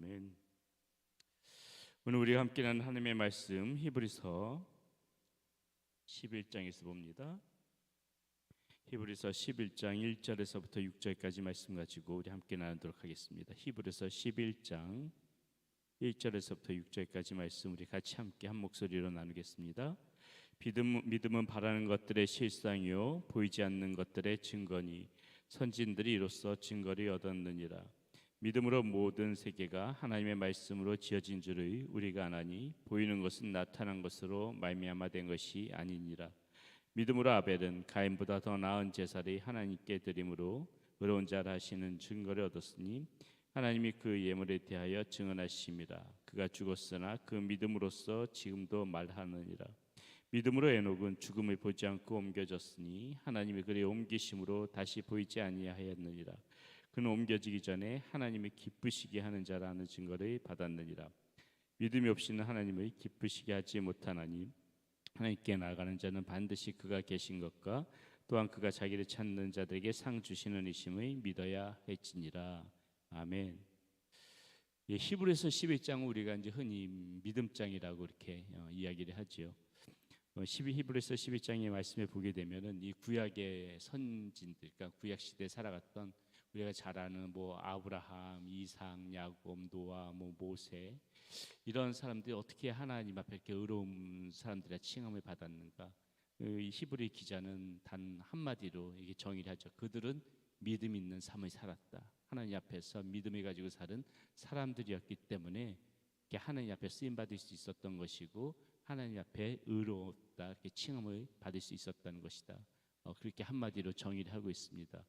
아멘. 오늘 우리가 함께 나눈 하나님의 말씀 히브리서 11장에서 봅니다. 히브리서 11장 1절에서부터 6절까지 말씀 가지고 우리 함께 나누도록 하겠습니다. 히브리서 11장 1절에서부터 6절까지 말씀 우리 같이 함께 한 목소리로 나누겠습니다. 믿음은 바라는 것들의 실상이요 보이지 않는 것들의 증거니 선진들이 이로써 증거를 얻었느니라. 믿음으로 모든 세계가 하나님의 말씀으로 지어진 줄을 우리가 아나니 보이는 것은 나타난 것으로 말미암아 된 것이 아니니라. 믿음으로 아벨은 가인보다 더 나은 제사를 하나님께 드림으로 의로운 자라 하시는 증거를 얻었으니 하나님이 그 예물에 대하여 증언하심이라. 그가 죽었으나 그 믿음으로써 지금도 말하느니라. 믿음으로 에녹은 죽음을 보지 않고 옮겨졌으니 하나님이 그를 옮기심으로 다시 보이지 아니하였느니라. 그는 옮겨지기 전에 하나님이 기쁘시게 하는 자라는 증거를 받았느니라. 믿음이 없이는 하나님을 기쁘시게 하지 못하나니 하나님께 나아가는 자는 반드시 그가 계신 것과 또한 그가 자기를 찾는 자들에게 상 주시는 이심을 믿어야 할지니라. 아멘. 히브리서 11장은 우리가 이제 흔히 믿음장이라고 이렇게 이야기를 하지요. 히브리서 11장의 말씀에 보게 되면은 이 구약의 선진들, 그러니까 구약 시대에 살아갔던 우리가 잘 아는 뭐 아브라함, 이삭, 야곱, 노아, 뭐 모세 이런 사람들이 어떻게 하나님 앞에 이렇게 의로운 사람들의 칭함을 받았는가? 이 히브리 기자는 단 한마디로 이게 정의를 하죠. 그들은 믿음 있는 삶을 살았다. 하나님 앞에서 믿음을 가지고 사는 사람들이었기 때문에 하나님 앞에 쓰임 받을 수 있었던 것이고 하나님 앞에 의롭다 이렇게 칭함을 받을 수 있었다는 것이다. 그렇게 한마디로 정의를 하고 있습니다.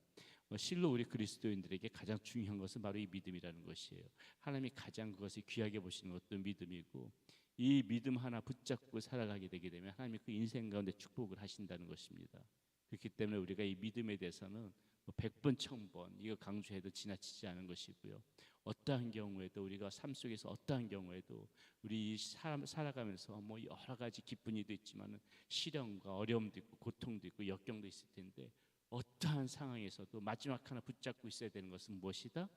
실로 우리 그리스도인들에게 가장 중요한 것은 바로 이 믿음이라는 것이에요. 하나님이 가장 그것을 귀하게 보시는 것도 믿음이고 이 믿음 하나 붙잡고 살아가게 되게 되면 하나님이 그 인생 가운데 축복을 하신다는 것입니다. 그렇기 때문에 우리가 이 믿음에 대해서는 100번 1000번 이거 강조해도 지나치지 않은 것이고요. 어떠한 경우에도 우리가 삶 속에서 어떠한 경우에도 우리 사람 살아가면서 뭐 여러 가지 기쁜 일도 있지만 시련과 어려움도 있고 고통도 있고 역경도 있을 텐데 어떠한 상황에서도 마지막 하나 붙잡고 있어야 되는 것은 무엇이다?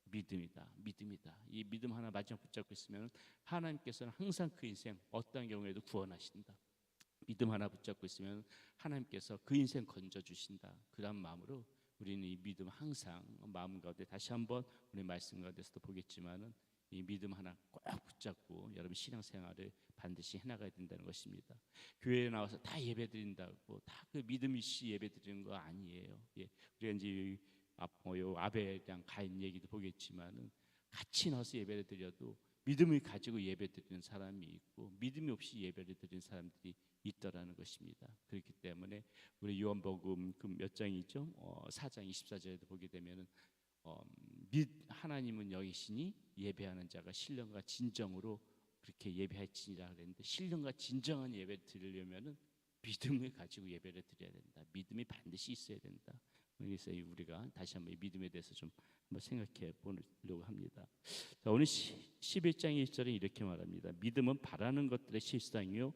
믿음이다. 믿음이다. 이 믿음 하나 마지막 붙잡고 있으면 하나님께서는 항상 그 인생 어떠한 경우에도 구원하신다. 믿음 하나 붙잡고 있으면 하나님께서 그 인생 건져주신다. 그런 마음으로 우리는 이 믿음 항상 마음 가운데 다시 한번 우리 말씀 가운데서도 보겠지만은 이 믿음 하나 꼭 붙잡고 여러분 신앙생활을 반드시 해나가야 된다는 것입니다. 교회에 나와서 다 예배드린다고 다 그 믿음 있이 예배드리는 거 아니에요. 우리가 이제 아벨이랑 가인 얘기도 보겠지만은 같이 나와서 예배를 드려도 믿음을 가지고 예배드리는 사람이 있고 믿음이 없이 예배를 드리는 사람들이 있더라는 것입니다. 그렇기 때문에 우리 요한복음 그 몇 장이죠? 4장 24절에도 보게 되면은 하나님은 여기시니 예배하는 자가 신령과 진정으로 그렇게 예배할지니라 그랬는데 신령과 진정한 예배를 드리려면은 믿음을 가지고 예배를 드려야 된다. 믿음이 반드시 있어야 된다. 그래서 우리가 다시 한번 이 믿음에 대해서 좀 한번 생각해 보려고 합니다. 자, 오늘 11장 1절에 이렇게 말합니다. 믿음은 바라는 것들의 실상이요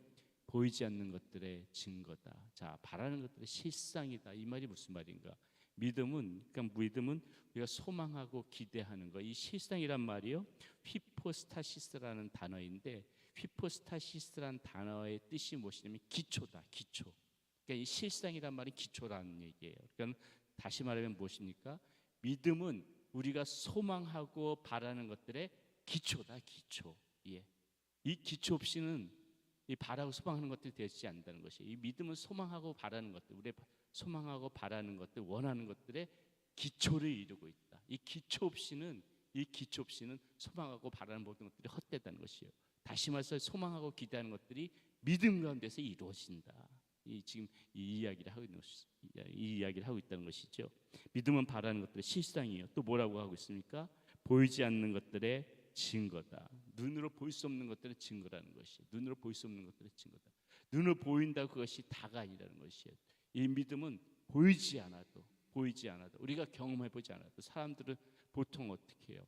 보이지 않는 것들의 증거다. 자, 바라는 것들의 실상이다. 이 말이 무슨 말인가? 그러니까 믿음은 우리가 소망하고 기대하는 거. 이 실상이란 말이요, 휘포스타시스라는 단어인데, 휘포스타시스라는 단어의 뜻이 무엇이냐면 기초다, 기초. 그러니까 이 실상이란 말이 기초라는 얘기예요. 그러니까 다시 말하면 무엇입니까? 믿음은 우리가 소망하고 바라는 것들의 기초다, 기초. 이 기초 없이는 이 바라고 소망하는 것들이 되지 않는다는 것이에요. 이 믿음은 소망하고 바라는 것들, 우리 소망하고 바라는 것들, 원하는 것들의 기초를 이루고 있다. 이 기초 없이는 소망하고 바라는 모든 것들이 헛되다는 것이에요. 다시 말해서 소망하고 기대하는 것들이 믿음 가운데서 이루어진다. 지금 이 이야기를 하고 있다는 것이죠. 믿음은 바라는 것들의 실상이에요. 또 뭐라고 하고 있습니까? 보이지 않는 것들의 증거다. 눈으로 볼 수 없는 것들의 증거라는 것이. 눈으로 볼 수 없는 것들의 증거다. 눈으로 보인다고 그것이 다가 아니라는 것이에요. 이 믿음은 보이지 않아도 우리가 경험해 보지 않아도 사람들은 보통 어떻게 해요?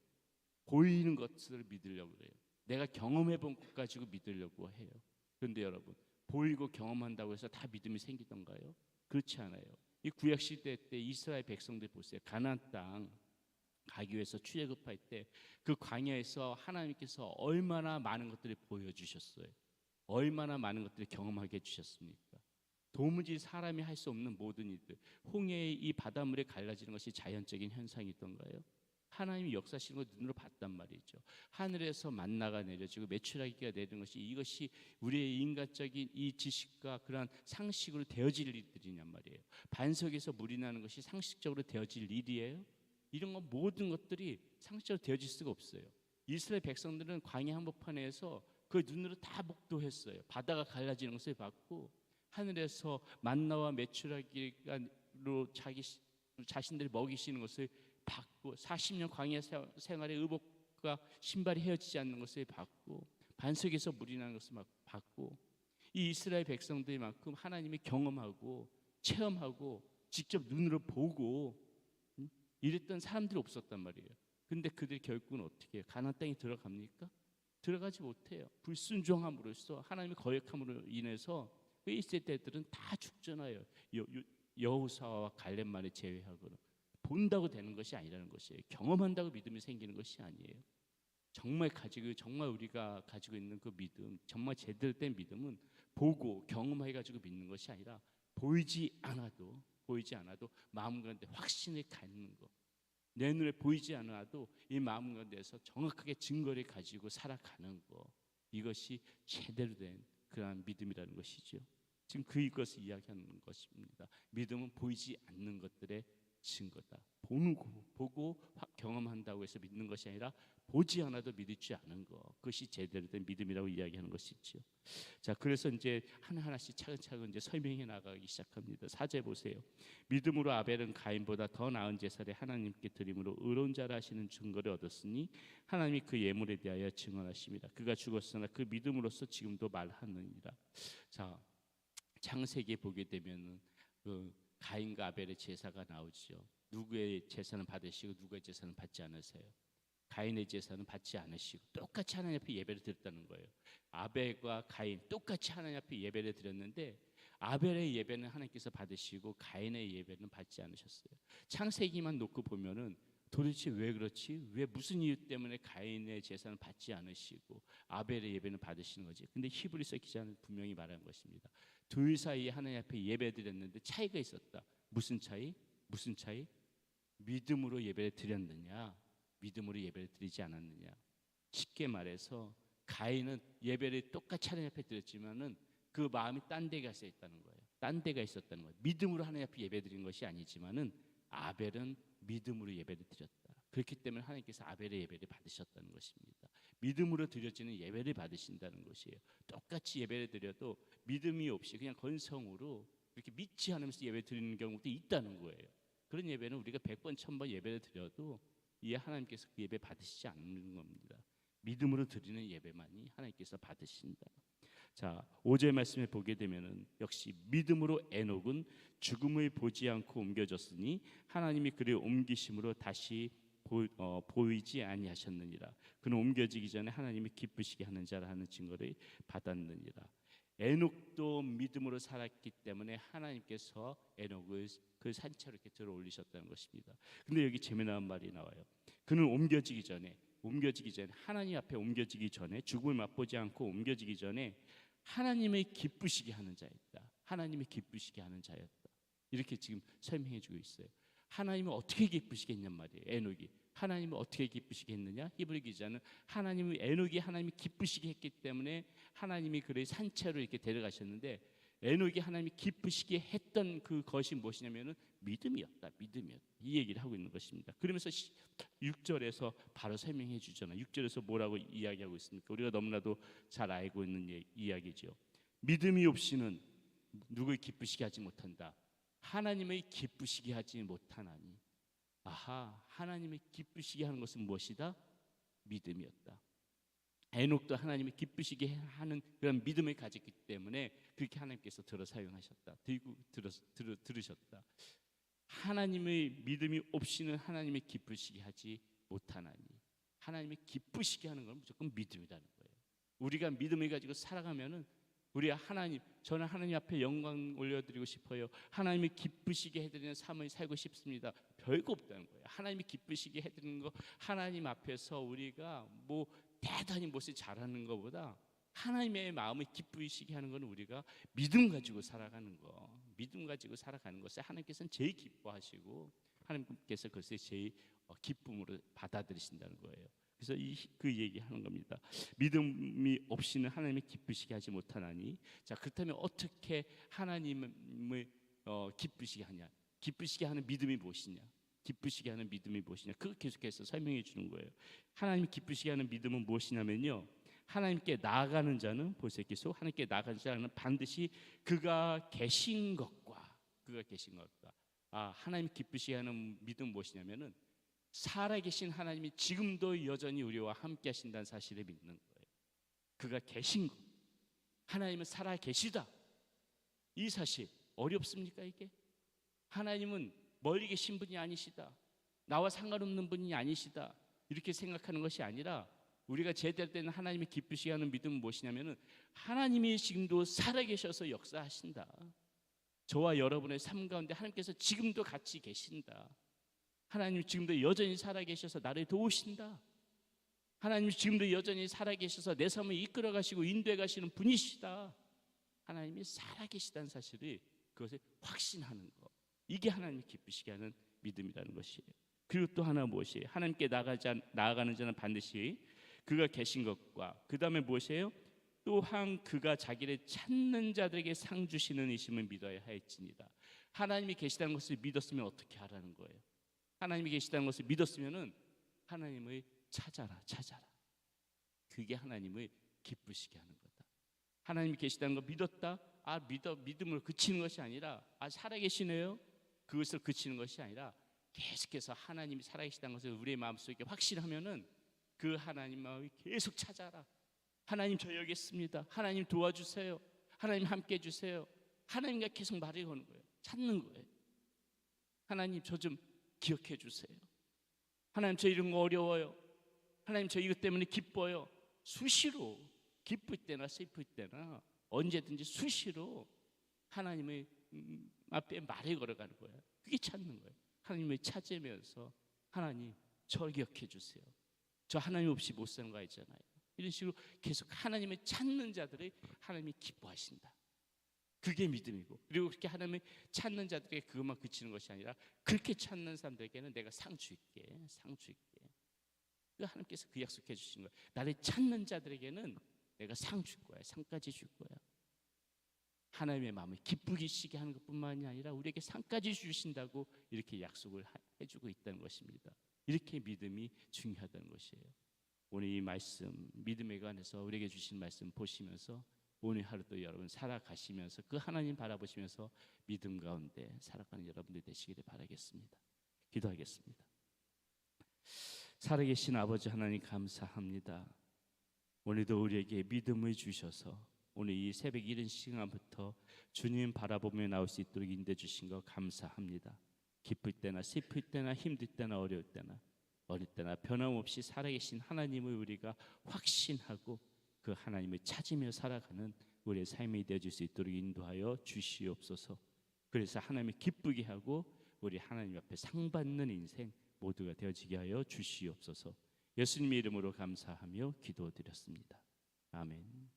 보이는 것을 믿으려고 그래요. 내가 경험해 본 것 가지고 믿으려고 해요. 그런데 여러분 보이고 경험한다고 해서 다 믿음이 생기던가요? 그렇지 않아요. 이 구약 시대 때 이스라엘 백성들 보세요. 가나안 가기 위해서 출애굽할 때 그 광야에서 하나님께서 얼마나 많은 것들을 보여주셨어요. 얼마나 많은 것들을 경험하게 해주셨습니까? 도무지 사람이 할 수 없는 모든 일들, 홍해의 이 바닷물에 갈라지는 것이 자연적인 현상이던가요? 하나님이 역사하시는 걸 눈으로 봤단 말이죠. 하늘에서 만나가 내려지고 메추라기가 내리는 것이, 이것이 우리의 인간적인 이 지식과 그러한 상식으로 되어질 일들이냔 말이에요. 반석에서 물이 나는 것이 상식적으로 되어질 일이에요? 이런 것 모든 것들이 상식적으로 되어질 수가 없어요. 이스라엘 백성들은 광야 한복판에서 그 눈으로 다 목도했어요. 바다가 갈라지는 것을 봤고, 하늘에서 만나와 메추라기로 자신들이 먹이시는 것을 봤고, 40년 광야 생활의 의복과 신발이 헤어지지 않는 것을 봤고, 반석에서 물이 나는 것을 봤고, 이 이스라엘 백성들만큼 하나님이 경험하고 체험하고 직접 눈으로 보고 이랬던 사람들이 없었단 말이에요. 근데 그들이 결국은 어떻게 해요? 가나안 땅에 들어갑니까? 들어가지 못해요. 불순종함으로써, 하나님의 거역함으로 인해서 그 이스라엘 때들은 다 죽잖아요. 여호수아와 갈렙만을 제외하고는. 본다고 되는 것이 아니라는 것이에요. 경험한다고 믿음이 생기는 것이 아니에요. 정말 우리가 가지고 있는 그 믿음, 정말 제대로 된 믿음은 보고 경험해 가지고 믿는 것이 아니라 보이지 않아도 마음 가운데 확신을 갖는 것. 내 눈에 보이지 않아도 이 마음 가운데서 정확하게 증거를 가지고 살아가는 것. 이것이 제대로 된 그러한 믿음이라는 것이죠. 지금 그것을 이야기하는 것입니다. 믿음은 보이지 않는 것들의 증거다. 보고 경험한다고 해서 믿는 것이 아니라 보지 않아도 믿지 않은 것, 그것이 제대로 된 믿음이라고 이야기하는 것이죠. 자, 그래서 이제 하나하나씩 차근차근 이제 설명해 나가기 시작합니다. 4절 보세요. 믿음으로 아벨은 가인보다 더 나은 제사를 하나님께 드림으로 의로운 자라 하시는 증거를 얻었으니 하나님이 그 예물에 대하여 증언하십니다. 그가 죽었으나 그 믿음으로써 지금도 말하느니라. 자, 창세기에 보게 되면은 그 가인과 아벨의 제사가 나오죠. 누구의 제사는 받으시고 누구의 제사는 받지 않으세요? 가인의 제사는 받지 않으시고 똑같이 하나님 앞에 예배를 드렸다는 거예요. 아벨과 가인 똑같이 하나님 앞에 예배를 드렸는데, 아벨의 예배는 하나님께서 받으시고 가인의 예배는 받지 않으셨어요. 창세기만 놓고 보면은 도대체 왜 그렇지? 왜 무슨 이유 때문에 가인의 제사는 받지 않으시고 아벨의 예배는 받으시는 거지? 근데 히브리서 기자는 분명히 말한 것입니다. 둘 사이에 하나님 앞에 예배 드렸는데 차이가 있었다. 무슨 차이? 믿음으로 예배를 드렸느냐, 믿음으로 예배를 드리지 않았느냐. 쉽게 말해서 가인은 예배를 똑같이 하나님 앞에 드렸지만은 그 마음이 딴 데가 있었다는 거예요. 딴 데가 있었다는 거예요. 믿음으로 하나님 앞에 예배 드린 것이 아니지만은 아벨은 믿음으로 예배를 드렸다. 그렇기 때문에 하나님께서 아벨의 예배를 받으셨다는 것입니다. 믿음으로 드려지는 예배를 받으신다는 것이에요. 똑같이 예배를 드려도 믿음이 없이 그냥 건성으로 이렇게 믿지 않으면서 예배 드리는 경우도 있다는 거예요. 그런 예배는 우리가 100번 1000번 예배를 드려도 이 하나님께서 그 예배 받으시지 않는 겁니다. 믿음으로 드리는 예배만이 하나님께서 받으신다. 자, 5절 말씀에 보게 되면은 역시 믿음으로 에녹은 죽음을 보지 않고 옮겨졌으니 하나님이 그를 옮기심으로 다시 보이지 아니하셨느니라. 그는 옮겨지기 전에 하나님이 기쁘시게 하는 자라 하는 증거를 받았느니라. 에녹도 믿음으로 살았기 때문에 하나님께서 에녹을 그 산채로 이렇게 들어 올리셨다는 것입니다. 근데 여기 재미난 말이 나와요. 그는 옮겨지기 전에 하나님 앞에 옮겨지기 전에, 죽음을 맛보지 않고 옮겨지기 전에 하나님의 기쁘시게 하는 자였다. 하나님의 기쁘시게 하는 자였다. 이렇게 지금 설명해 주고 있어요. 하나님을 어떻게 기쁘시게 했냔 말이에요. 에녹이 하나님을 어떻게 기쁘시게 했느냐? 히브리 기자는 에녹이 하나님이 기쁘시게 했기 때문에 하나님이 그를 산채로 이렇게 데려가셨는데, 에녹이 하나님이 기쁘시게 했던 그것이 무엇이냐면은 믿음이었다. 이 얘기를 하고 있는 것입니다. 그러면서 6절에서 바로 설명해 주잖아요. 6절에서 뭐라고 이야기하고 있습니까? 우리가 너무나도 잘 알고 있는 이야기죠. 믿음이 없이는 누구를 기쁘시게 하지 못한다. 하나님을 기쁘시게 하지 못하나니. 아하, 하나님을 기쁘시게 하는 것은 무엇이다? 믿음이었다. 에녹도 하나님을 기쁘시게 하는 그런 믿음을 가졌기 때문에 그렇게 하나님께서 들어 사용하셨다. 들으셨다. 하나님의 믿음이 없이는 하나님을 기쁘시게 하지 못하나니. 하나님을 기쁘시게 하는 건 무조건 믿음이라는 거예요. 우리가 믿음을 가지고 살아가면은 저는 하나님 앞에 영광 올려드리고 싶어요. 하나님을 기쁘시게 해드리는 삶을 살고 싶습니다. 별거 없다는 거예요. 하나님이 기쁘시게 해드리는 거, 하나님 앞에서 우리가 뭐 대단히 무엇을 잘하는 것보다 하나님의 마음을 기쁘시게 하는 것은 우리가 믿음 가지고 살아가는 거, 믿음 가지고 살아가는 것을 하나님께서는 제일 기뻐하시고 하나님께서 그것을 제일 기쁨으로 받아들이신다는 거예요. 그래서 그 얘기하는 겁니다. 믿음이 없이는 하나님을 기쁘시게 하지 못하나니, 자 그렇다면 어떻게 하나님을 기쁘시게 하냐? 기쁘시게 하는 믿음이 무엇이냐? 기쁘시게 하는 믿음이 무엇이냐? 그걸 계속해서 설명해 주는 거예요. 하나님이 기쁘시게 하는 믿음은 무엇이냐면요, 하나님께 나아가는 자는, 보세요, 계속 하나님께 나아가는 자는 반드시 그가 계신 것과 하나님 기쁘시게 하는 믿음은 무엇이냐면은 살아계신 하나님이 지금도 여전히 우리와 함께 하신다는 사실을 믿는 거예요. 그가 계신 것, 하나님은 살아계시다, 이 사실 어렵습니까? 이게 하나님은 멀리 계신 분이 아니시다, 나와 상관없는 분이 아니시다, 이렇게 생각하는 것이 아니라 우리가 제대로 된 하나님이 기쁘시게 하는 믿음은 무엇이냐면은 하나님이 지금도 살아계셔서 역사하신다, 저와 여러분의 삶 가운데 하나님께서 지금도 같이 계신다, 하나님 지금도 여전히 살아계셔서 나를 도우신다, 하나님 지금도 여전히 살아계셔서 내 삶을 이끌어 가시고 인도해 가시는 분이시다, 하나님이 살아계시다는 사실을 그것을 확신하는 것, 이게 하나님이 기쁘시게 하는 믿음이라는 것이에요. 그리고 또 하나 무엇이에요? 하나님께 나아가는 자는 반드시 그가 계신 것과 그 다음에 무엇이에요? 또한 그가 자기를 찾는 자들에게 상 주시는 이심을 믿어야 할지니라. 하나님이 계시다는 것을 믿었으면 어떻게 하라는 거예요? 하나님이 계시다는 것을 믿었으면은 하나님을 찾아라. 그게 하나님을 기쁘시게 하는 거다. 하나님이 계시다는 걸 믿었다. 믿음을 그치는 것이 아니라 살아계시네요, 그것을 그치는 것이 아니라 계속해서 하나님이 살아계시다는 것을 우리의 마음속에 확신하면은 그 하나님 마음을 계속 찾아라. 하나님 저 여기 있습니다, 하나님 도와주세요, 하나님 함께 해주세요, 하나님과 계속 말을 거는 거예요. 찾는 거예요. 하나님 저 좀 기억해 주세요, 하나님 저 이런 거 어려워요, 하나님 저 이것 때문에 기뻐요. 수시로 기쁠 때나 슬플 때나 언제든지 수시로 하나님의 앞에 말을 걸어가는 거예요. 그게 찾는 거예요. 하나님을 찾으면서 하나님 저 기억해 주세요, 저 하나님 없이 못 사는 거 있잖아요. 이런 식으로 계속 하나님을 찾는 자들을 하나님이 기뻐하신다. 그게 믿음이고, 그리고 그렇게 하나님을 찾는 자들에게 그것만 그치는 것이 아니라 그렇게 찾는 사람들에게는 내가 상 줄게. 그 하나님께서 그 약속해 주신 거예요. 나를 찾는 자들에게는 내가 상 줄 거야, 상까지 줄 거야. 하나님의 마음을 기쁘게 시게 하는 것뿐만이 아니라 우리에게 상까지 주신다고 이렇게 약속을 해주고 있다는 것입니다. 이렇게 믿음이 중요하다는 것이에요. 오늘 이 말씀, 믿음에 관해서 우리에게 주신 말씀 보시면서 오늘 하루도 여러분 살아가시면서 그 하나님 바라보시면서 믿음 가운데 살아가는 여러분들 되시기를 바라겠습니다. 기도하겠습니다. 살아계신 아버지 하나님 감사합니다. 오늘도 우리에게 믿음을 주셔서 오늘 이 새벽 이른 시간부터 주님 바라보며 나올 수 있도록 인도해 주신 것 감사합니다. 기쁠 때나 슬플 때나 힘들 때나 어려울 때나 어느 때나 변함없이 살아계신 하나님을 우리가 확신하고 그 하나님을 찾으며 살아가는 우리의 삶이 되어질 수 있도록 인도하여 주시옵소서. 그래서 하나님을 기쁘게 하고 우리 하나님 앞에 상 받는 인생 모두가 되어지게 하여 주시옵소서. 예수님의 이름으로 감사하며 기도드렸습니다. 아멘.